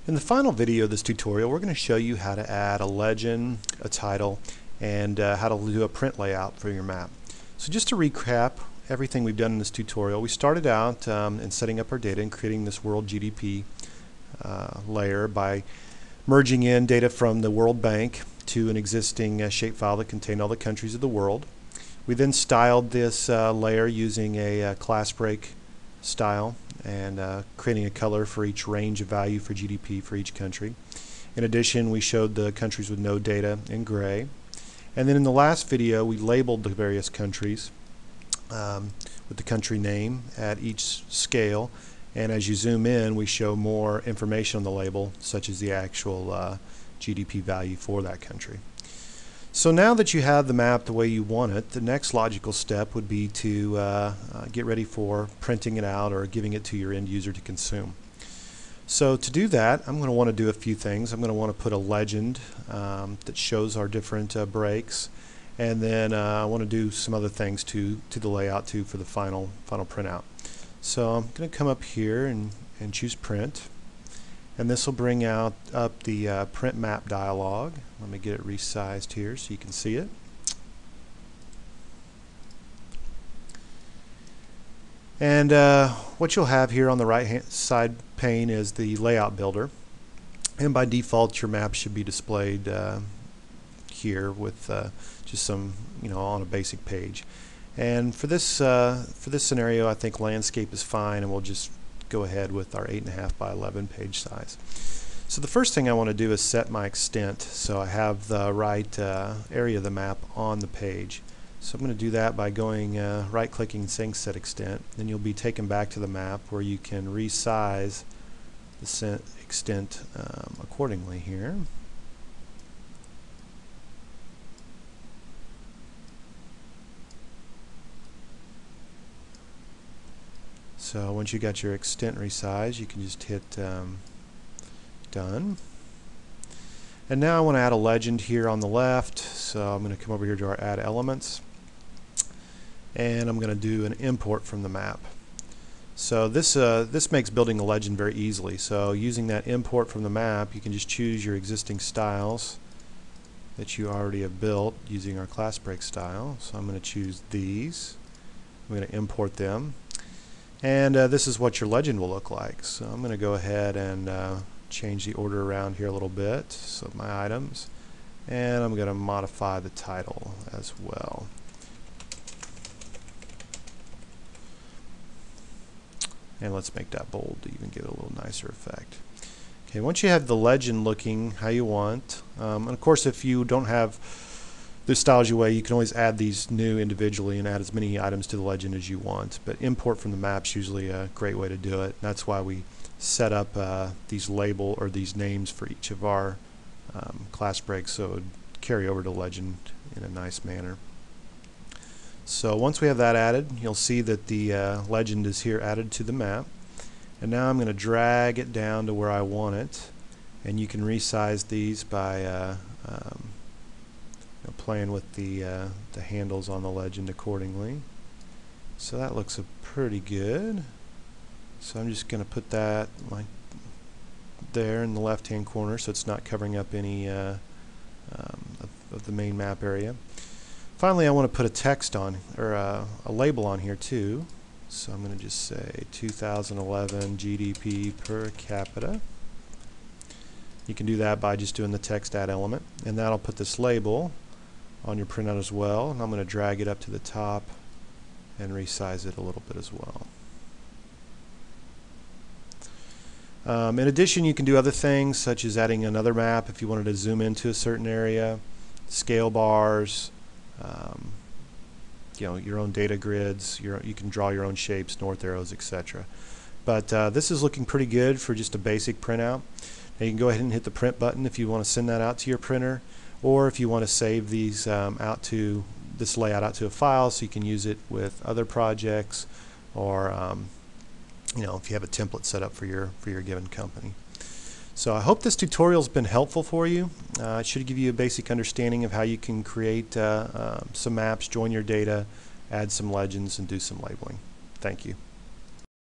In the final video of this tutorial, we're going to show you how to add a legend, a title, and how to do a print layout for your map. So just to recap everything we've done in this tutorial, we started out in setting up our data and creating this world GDP layer by merging in data from the World Bank to an existing shapefile that contained all the countries of the world. We then styled this layer using a class break style and creating a color for each range of value for GDP for each country. In addition, we showed the countries with no data in gray. And then in the last video, we labeled the various countries with the country name at each scale. And as you zoom in, we show more information on the label, such as the actual GDP value for that country. So now that you have the map the way you want it, the next logical step would be to get ready for printing it out or giving it to your end user to consume. So to do that, I'm going to want to do a few things. I'm going to want to put a legend that shows our different breaks, and then I want to do some other things to the layout too for the final printout. So I'm going to come up here and choose print. And this will bring up the print map dialog. Let me get it resized here so you can see it. And what you'll have here on the right hand side pane is the layout builder. And by default your map should be displayed here with just some, on a basic page. And for this scenario, I think landscape is fine, and we'll just go ahead with our 8.5 by 11 page size. So the first thing I want to do is set my extent so I have the right area of the map on the page. So I'm going to do that by going right clicking and saying set extent. Then you'll be taken back to the map where you can resize the extent accordingly here. So once you got your extent resized, you can just hit done. And now I want to add a legend here on the left, so I'm going to come over here to our add elements, and I'm going to do an import from the map. So this makes building a legend very easily. So using that import from the map, you can just choose your existing styles that you already have built using our class break style. So I'm going to choose these. I'm going to import them. And this is what your legend will look like. So I'm going to go ahead and change the order around here a little bit, so my items, and I'm going to modify the title as well. And let's make that bold to even give it a little nicer effect. Okay, once you have the legend looking how you want, and of course if you don't have the styles you way, you can always add these new individually and add as many items to the legend as you want. But import from the map's usually a great way to do it. That's why we set up these these names for each of our class breaks, so it would carry over to legend in a nice manner. So once we have that added, you'll see that the legend is here added to the map. And now I'm going to drag it down to where I want it, and you can resize these by playing with the handles on the legend accordingly. So that looks pretty good. So I'm just going to put that like there in the left hand corner so it's not covering up any of the main map area. Finally, I want to put a text on, or a label on here too. So I'm going to just say 2011 GDP per capita. You can do that by just doing the text add element, and that'll put this label on your printout as well. And I'm going to drag it up to the top and resize it a little bit as well. In addition, you can do other things such as adding another map if you wanted to zoom into a certain area, scale bars, your own data grids. You can draw your own shapes, north arrows, etc. But this is looking pretty good for just a basic printout. Now you can go ahead and hit the print button if you want to send that out to your printer, or if you want to save these this layout out to a file so you can use it with other projects, or if you have a template set up for your given company. So I hope this tutorial's been helpful for you. It should give you a basic understanding of how you can create some maps, join your data, add some legends, and do some labeling. Thank you.